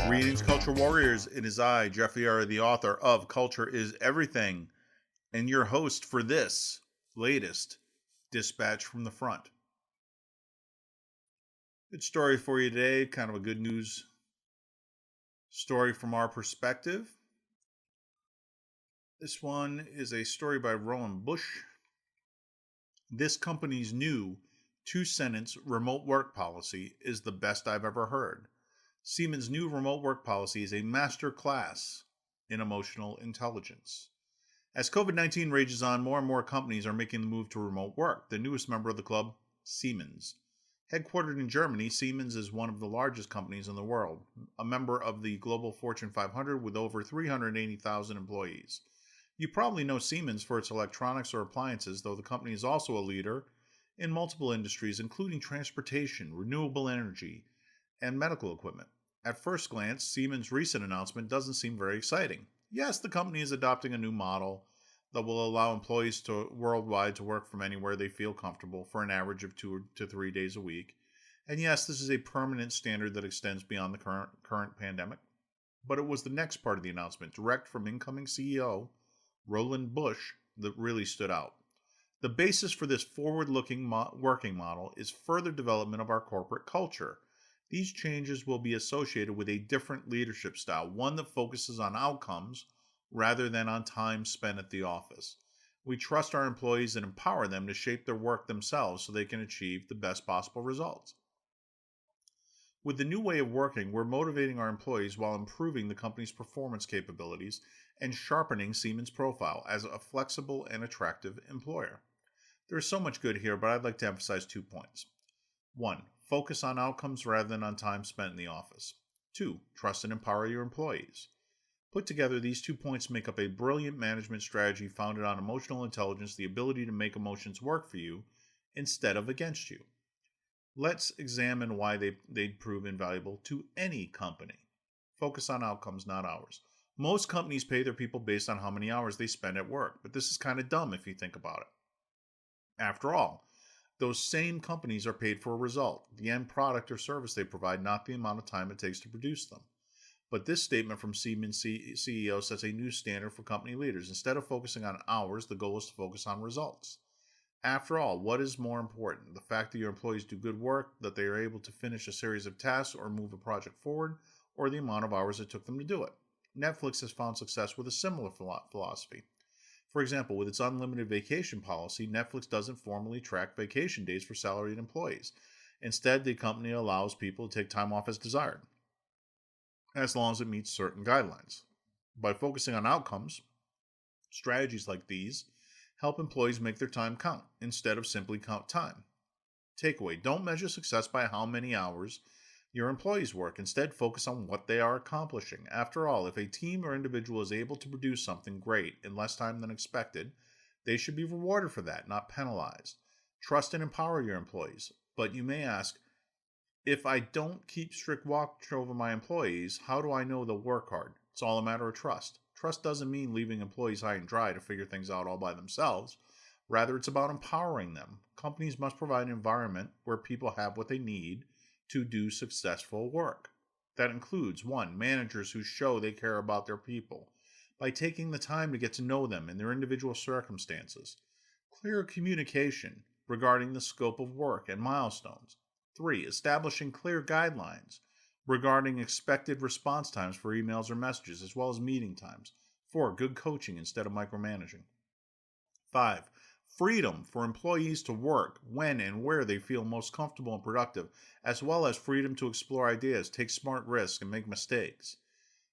Greetings, Culture Warriors. It is I, Jeffrey R., the author of Culture is Everything, and your host for this latest Dispatch from the Front. Good story for you today, kind of a good news story from our perspective. This one is a story by Rowan Bush. This company's new 2-sentence remote work policy is the best I've ever heard. Siemens' new remote work policy is a master class in emotional intelligence. As COVID-19 rages on, more and more companies are making the move to remote work. The newest member of the club, Siemens. Headquartered in Germany, Siemens is one of the largest companies in the world, a member of the global Fortune 500 with over 380,000 employees. You probably know Siemens for its electronics or appliances, though the company is also a leader in multiple industries, including transportation, renewable energy, and medical equipment. At first glance, Siemens' recent announcement doesn't seem very exciting. Yes, the company is adopting a new model that will allow employees worldwide to work from anywhere they feel comfortable for an average of 2 to 3 days a week. And yes, this is a permanent standard that extends beyond the current pandemic. But it was the next part of the announcement, direct from incoming CEO Roland Bush, that really stood out. The basis for this forward-looking working model is further development of our corporate culture. These changes will be associated with a different leadership style, one that focuses on outcomes rather than on time spent at the office. We trust our employees and empower them to shape their work themselves so they can achieve the best possible results. With the new way of working, we're motivating our employees while improving the company's performance capabilities and sharpening Siemens' profile as a flexible and attractive employer. There's so much good here, but I'd like to emphasize 2 points. 1. Focus on outcomes rather than on time spent in the office. 2. Trust and empower your employees. Put together, these 2 points make up a brilliant management strategy founded on emotional intelligence, the ability to make emotions work for you instead of against you. Let's examine why they'd prove invaluable to any company. Focus on outcomes, not hours. Most companies pay their people based on how many hours they spend at work, but this is kind of dumb if you think about it. After all, those same companies are paid for a result, the end product or service they provide, not the amount of time it takes to produce them. But this statement from Siemens CEO sets a new standard for company leaders. Instead of focusing on hours, the goal is to focus on results. After all, what is more important? The fact that your employees do good work, that they are able to finish a series of tasks or move a project forward, or the amount of hours it took them to do it? Netflix has found success with a similar philosophy. For example, with its unlimited vacation policy, Netflix doesn't formally track vacation days for salaried employees. Instead, the company allows people to take time off as desired, as long as it meets certain guidelines. By focusing on outcomes, strategies like these help employees make their time count instead of simply count time. Takeaway: don't measure success by how many hours your employees work. Instead, focus on what they are accomplishing. After all, if a team or individual is able to produce something great in less time than expected, they should be rewarded for that, not penalized. Trust and empower your employees. But you may ask, if I don't keep strict watch over my employees, how do I know they'll work hard? It's all a matter of trust. Trust doesn't mean leaving employees high and dry to figure things out all by themselves. Rather, it's about empowering them. Companies must provide an environment where people have what they need to do successful work. That includes 1. Managers who show they care about their people by taking the time to get to know them and their individual circumstances. Clear communication regarding the scope of work and milestones. 3. Establishing clear guidelines regarding expected response times for emails or messages, as well as meeting times. 4. Good coaching instead of micromanaging. 5. Freedom for employees to work when and where they feel most comfortable and productive, as well as freedom to explore ideas, take smart risks, and make mistakes.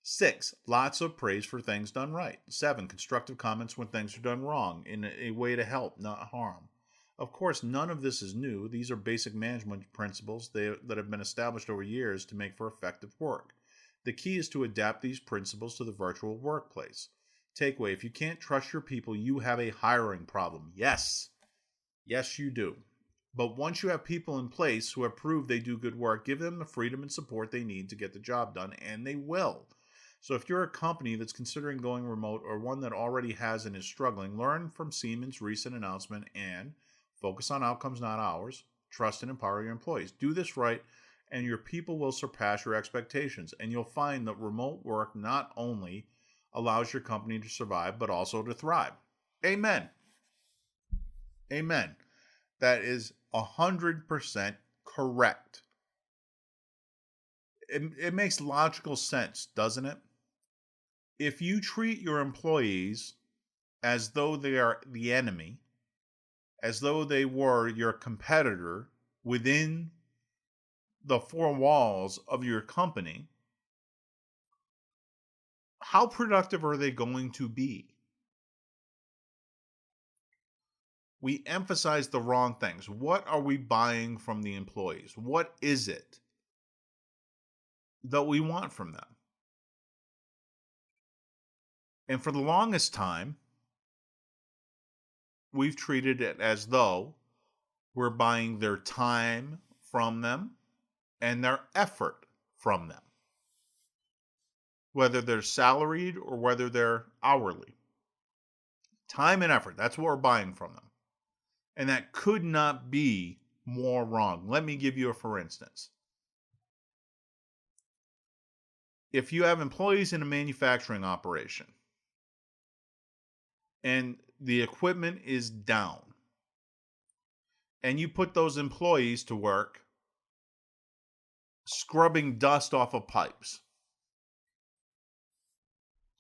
6. Lots of praise for things done right. 7. Constructive comments when things are done wrong in a way to help, not harm. Of course, none of this is new. These are basic management principles that have been established over years to make for effective work. The key is to adapt these principles to the virtual workplace. Takeaway: if you can't trust your people, you have a hiring problem. Yes, you do. But once you have people in place who have proved they do good work, give them the freedom and support they need to get the job done, and they will. So if you're a company that's considering going remote or one that already has and is struggling, learn from Siemens' recent announcement and focus on outcomes, not hours. Trust and empower your employees. Do this right, and your people will surpass your expectations. And you'll find that remote work not only allows your company to survive, but also to thrive. Amen. Amen. That is 100% correct. It makes logical sense, doesn't it? If you treat your employees as though they are the enemy, as though they were your competitor within the four walls of your company, how productive are they going to be? We emphasize the wrong things. What are we buying from the employees? What is it that we want from them? And for the longest time, we've treated it as though we're buying their time from them and their effort from them, whether they're salaried or whether they're hourly. Time and effort, that's what we're buying from them. And that could not be more wrong. Let me give you a for instance. If you have employees in a manufacturing operation and the equipment is down, and you put those employees to work scrubbing dust off of pipes.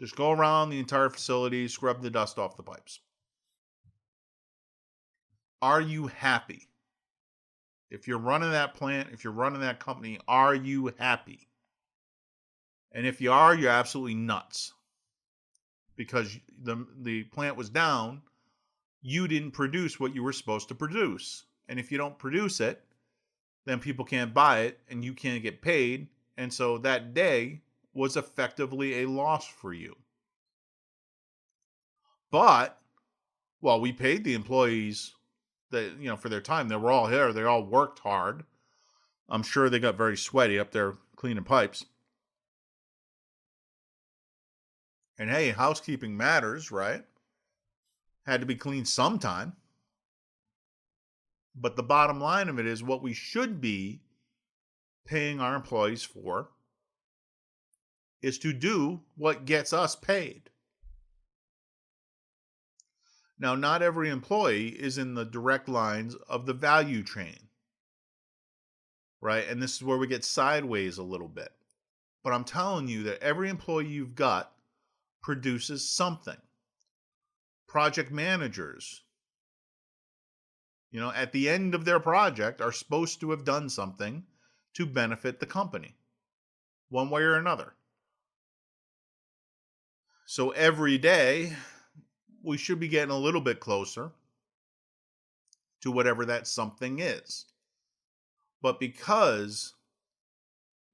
Just go around the entire facility, scrub the dust off the pipes. Are you happy? If you're running that plant, if you're running that company, are you happy? And if you are, you're absolutely nuts. Because the plant was down, you didn't produce what you were supposed to produce. And if you don't produce it, then people can't buy it and you can't get paid. And so that day was effectively a loss for you. But, well, we paid the employees for their time. They were all here. They all worked hard. I'm sure they got very sweaty up there cleaning pipes. And hey, housekeeping matters, right? Had to be cleaned sometime. But the bottom line of it is what we should be paying our employees for is to do what gets us paid. Now, not every employee is in the direct lines of the value chain, right? And this is where we get sideways a little bit. But I'm telling you that every employee you've got produces something. Project managers, at the end of their project are supposed to have done something to benefit the company, one way or another. So every day, we should be getting a little bit closer to whatever that something is. But because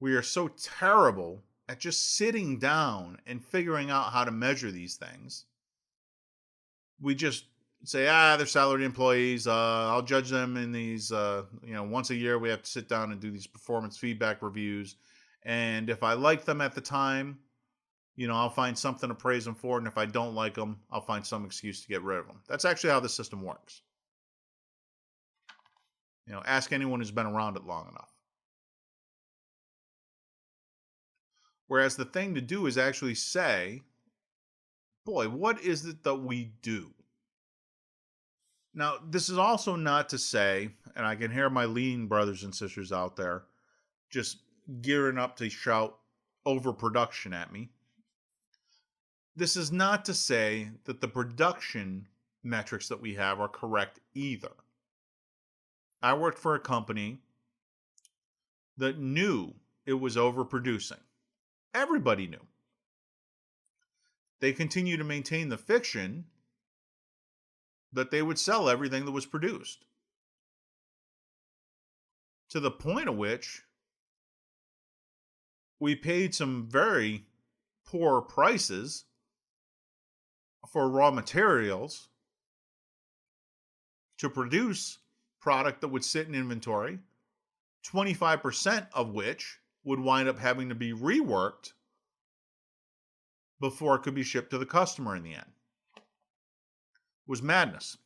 we are so terrible at just sitting down and figuring out how to measure these things, we just say, they're salaried employees. I'll judge them in these, once a year we have to sit down and do these performance feedback reviews. And if I like them at the time, I'll find something to praise them for. And if I don't like them, I'll find some excuse to get rid of them. That's actually how the system works. Ask anyone who's been around it long enough. Whereas the thing to do is actually say, boy, what is it that we do? Now, this is also not to say, and I can hear my lean brothers and sisters out there just gearing up to shout overproduction at me. This is not to say that the production metrics that we have are correct either. I worked for a company that knew it was overproducing. Everybody knew. They continue to maintain the fiction that they would sell everything that was produced. To the point at which we paid some very poor prices for raw materials to produce product that would sit in inventory, 25% of which would wind up having to be reworked before it could be shipped to the customer in the end. It was madness.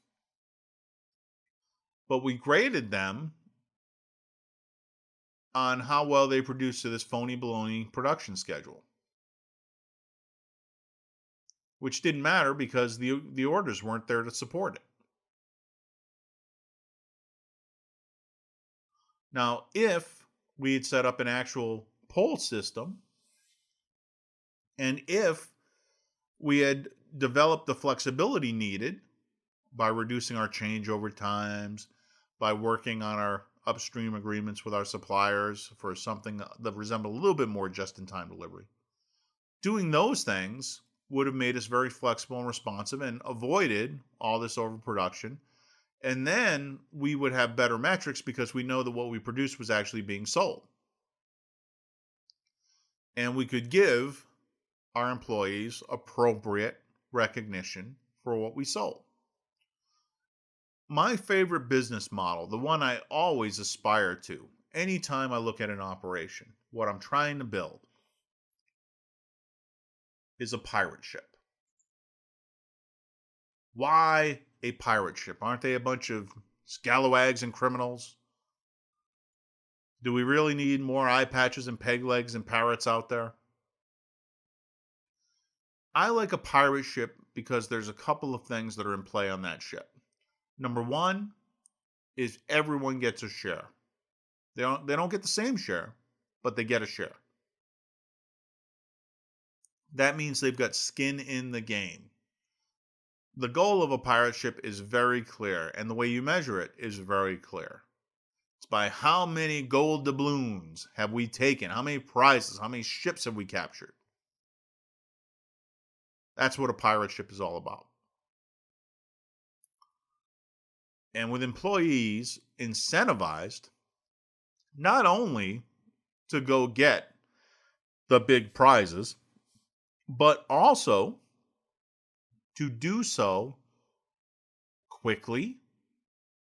But we graded them on how well they produced to this phony baloney production schedule, which didn't matter because the orders weren't there to support it. Now, if we had set up an actual poll system, and if we had developed the flexibility needed by reducing our changeover times, by working on our upstream agreements with our suppliers for something that resembled a little bit more just-in-time delivery, doing those things would have made us very flexible and responsive and avoided all this overproduction. And then we would have better metrics because we know that what we produced was actually being sold. And we could give our employees appropriate recognition for what we sold. My favorite business model, the one I always aspire to, anytime I look at an operation, what I'm trying to build, is a pirate ship. Why a pirate ship? Aren't they a bunch of scalawags and criminals? Do we really need more eye patches and peg legs and parrots out there? I like a pirate ship because there's a couple of things that are in play on that ship. Number one is everyone gets a share. They don't get the same share, but they get a share. That means they've got skin in the game. The goal of a pirate ship is very clear, and the way you measure it is very clear. It's by how many gold doubloons have we taken, how many prizes, how many ships have we captured. That's what a pirate ship is all about. And with employees incentivized not only to go get the big prizes, but also to do so quickly,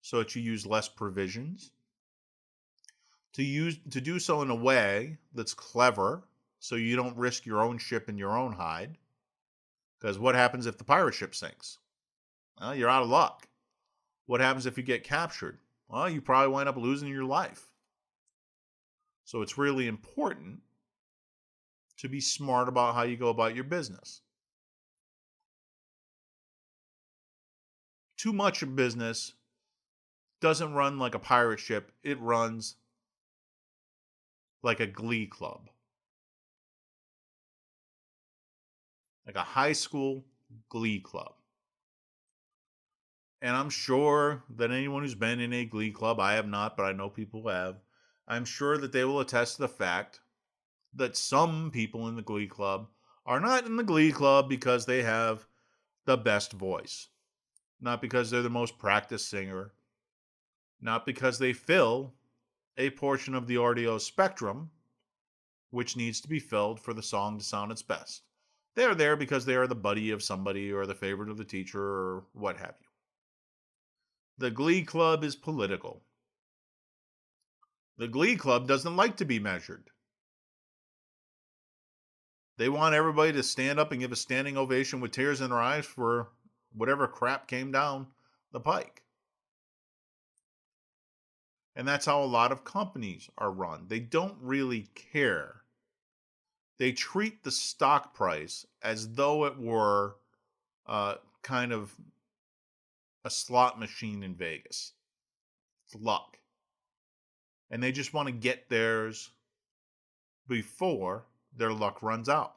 so that you use less provisions, to do so in a way that's clever, so you don't risk your own ship and your own hide. Because what happens if the pirate ship sinks? Well, you're out of luck. What happens if you get captured? Well, you probably wind up losing your life. So it's really important to be smart about how you go about your business. Too much of business doesn't run like a pirate ship. It runs like a glee club. Like a high school glee club. And I'm sure that anyone who's been in a glee club, I have not, but I know people who have, I'm sure that they will attest to the fact that some people in the glee club are not in the glee club because they have the best voice. Not because they're the most practiced singer. Not because they fill a portion of the audio spectrum which needs to be filled for the song to sound its best. They're there because they are the buddy of somebody or the favorite of the teacher or what have you. The glee club is political. The glee club doesn't like to be measured. They want everybody to stand up and give a standing ovation with tears in their eyes for whatever crap came down the pike. And that's how a lot of companies are run. They don't really care. They treat the stock price as though it were kind of a slot machine in Vegas. It's luck. And they just want to get theirs before their luck runs out.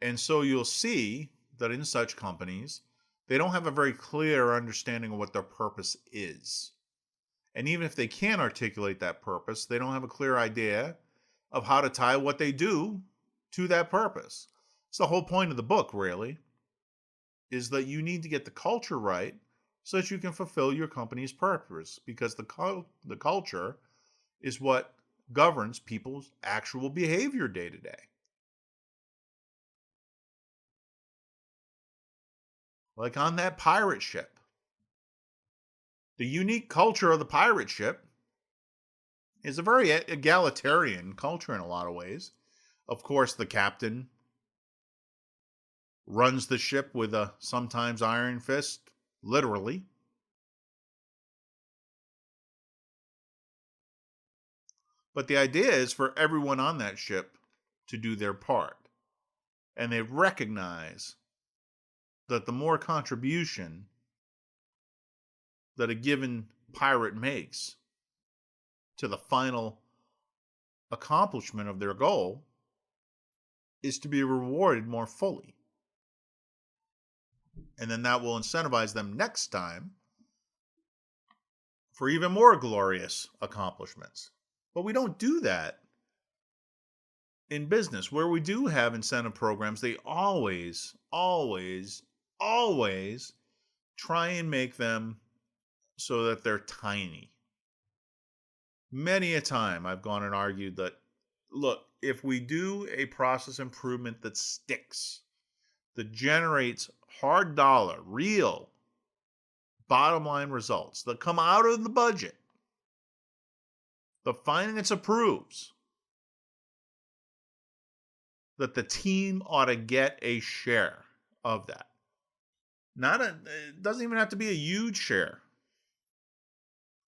And so you'll see that in such companies, they don't have a very clear understanding of what their purpose is. And even if they can articulate that purpose, they don't have a clear idea of how to tie what they do to that purpose. It's the whole point of the book, really, is that you need to get the culture right so that you can fulfill your company's purpose, because the culture is what governs people's actual behavior day to day. Like on that pirate ship. The unique culture of the pirate ship is a very egalitarian culture in a lot of ways. Of course, the captain runs the ship with a sometimes iron fist, literally. But the idea is for everyone on that ship to do their part. And they recognize that the more contribution that a given pirate makes to the final accomplishment of their goal is to be rewarded more fully. And then that will incentivize them next time for even more glorious accomplishments. But we don't do that in business. Where we do have incentive programs, they always try and make them so that they're tiny. Many a time I've gone and argued that, look, if we do a process improvement that sticks, that generates hard dollar, real bottom line results that come out of the budget, the finance approves, that the team ought to get a share of that. It doesn't even have to be a huge share.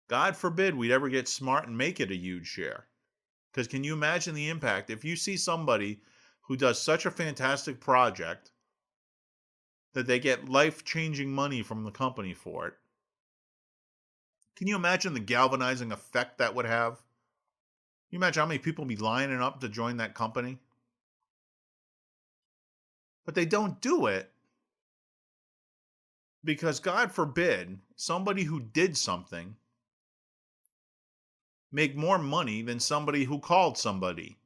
God forbid we'd ever get smart and make it a huge share. Because can you imagine the impact if you see somebody who does such a fantastic project that they get life-changing money from the company for it? Can you imagine the galvanizing effect that would have? Can you imagine how many people would be lining up to join that company? But they don't do it because, God forbid, somebody who did something make more money than somebody who called somebody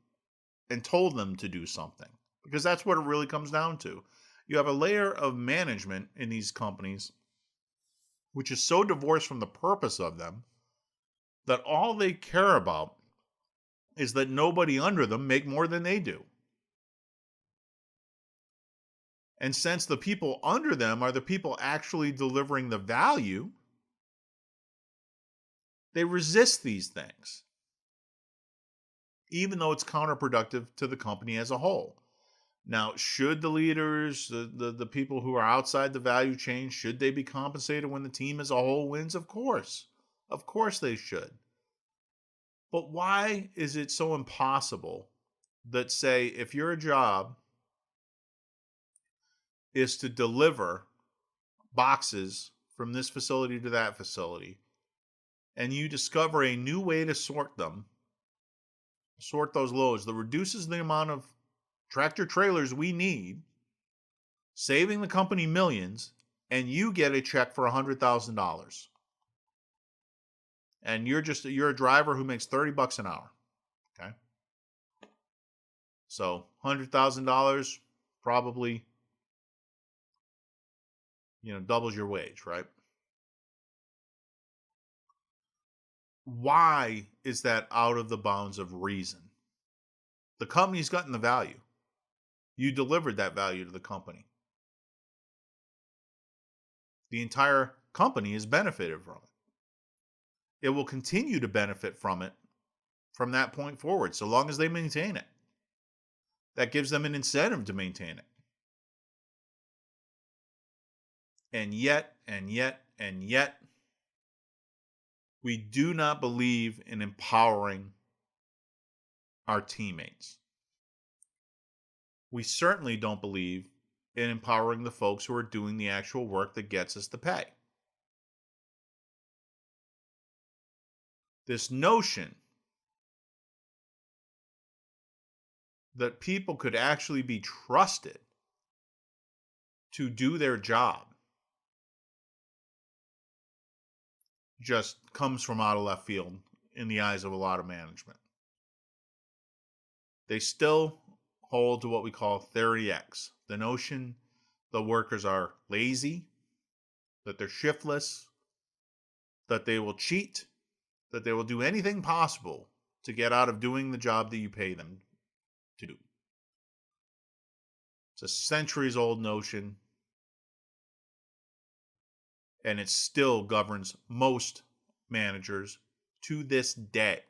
and told them to do something. Because that's what it really comes down to. You have a layer of management in these companies which is so divorced from the purpose of them that all they care about is that nobody under them make more than they do. And since the people under them are the people actually delivering the value, they resist these things, even though it's counterproductive to the company as a whole. Now, should the leaders, the people who are outside the value chain, should they be compensated when the team as a whole wins? Of course. Of course they should. But why is it so impossible that, say, if your job is to deliver boxes from this facility to that facility, and you discover a new way to sort those loads that reduces the amount of tractor trailers we need, saving the company millions, and you get a check for $100,000. And you're a driver who makes $30 an hour. Okay. So $100,000 probably, doubles your wage, right? Why is that out of the bounds of reason? The company's gotten the value. You delivered that value to the company. The entire company has benefited from it. It will continue to benefit from it from that point forward, so long as they maintain it. That gives them an incentive to maintain it. And yet, we do not believe in empowering our teammates. We certainly don't believe in empowering the folks who are doing the actual work that gets us the pay. This notion that people could actually be trusted to do their job just comes from out of left field in the eyes of a lot of management. They still hold to what we call Theory X, the notion the workers are lazy, that they're shiftless, that they will cheat, that they will do anything possible to get out of doing the job that you pay them to do. It's a centuries-old notion, and it still governs most managers to this day.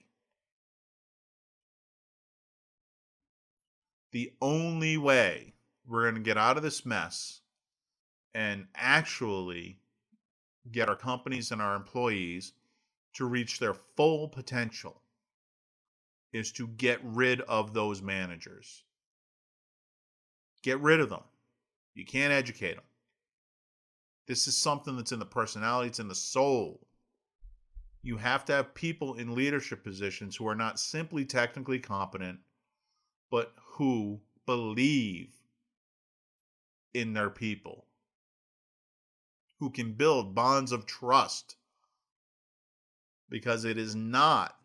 The only way we're going to get out of this mess and actually get our companies and our employees to reach their full potential is to get rid of those managers. Get rid of them. You can't educate them. This is something that's in the personality, it's in the soul. You have to have people in leadership positions who are not simply technically competent, but who believe in their people, who can build bonds of trust. Because it is not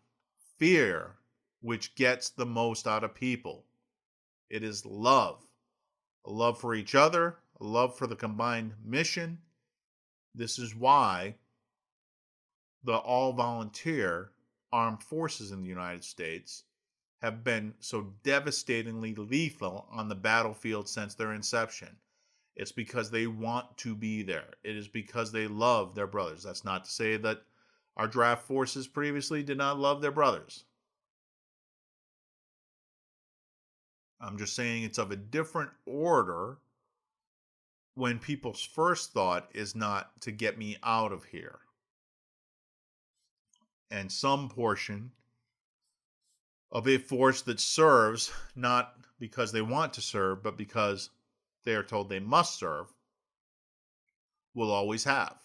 fear which gets the most out of people. It is love. A love for each other, a love for the combined mission. This is why the all-volunteer armed forces in the United States have been so devastatingly lethal on the battlefield since their inception. It's because they want to be there. It is because they love their brothers. That's not to say that our draft forces previously did not love their brothers. I'm just saying it's of a different order when people's first thought is not to get me out of here. And some portion of a force that serves, not because they want to serve, but because they are told they must serve, will always have.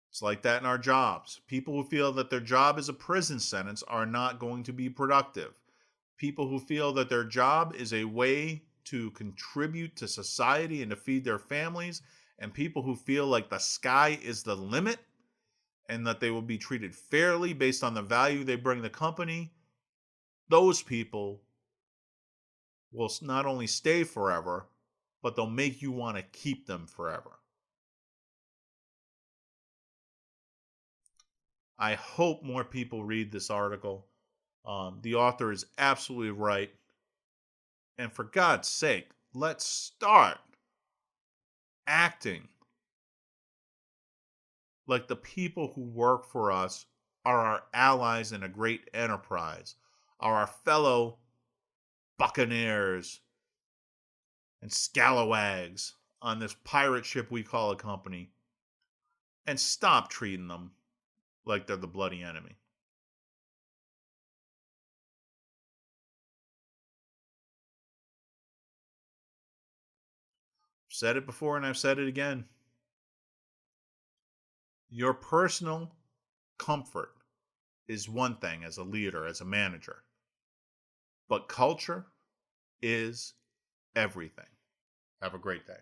It's like that in our jobs. People who feel that their job is a prison sentence are not going to be productive. People who feel that their job is a way to contribute to society and to feed their families, and people who feel like the sky is the limit and that they will be treated fairly based on the value they bring the company, those people will not only stay forever, but they'll make you want to keep them forever. I hope more people read this article. The author is absolutely right. And for God's sake, let's start acting like the people who work for us are our allies in a great enterprise, are our fellow buccaneers and scalawags on this pirate ship we call a company, and stop treating them like they're the bloody enemy. I've said it before and I've said it again. Your personal comfort is one thing as a leader, as a manager, but culture is everything. Have a great day.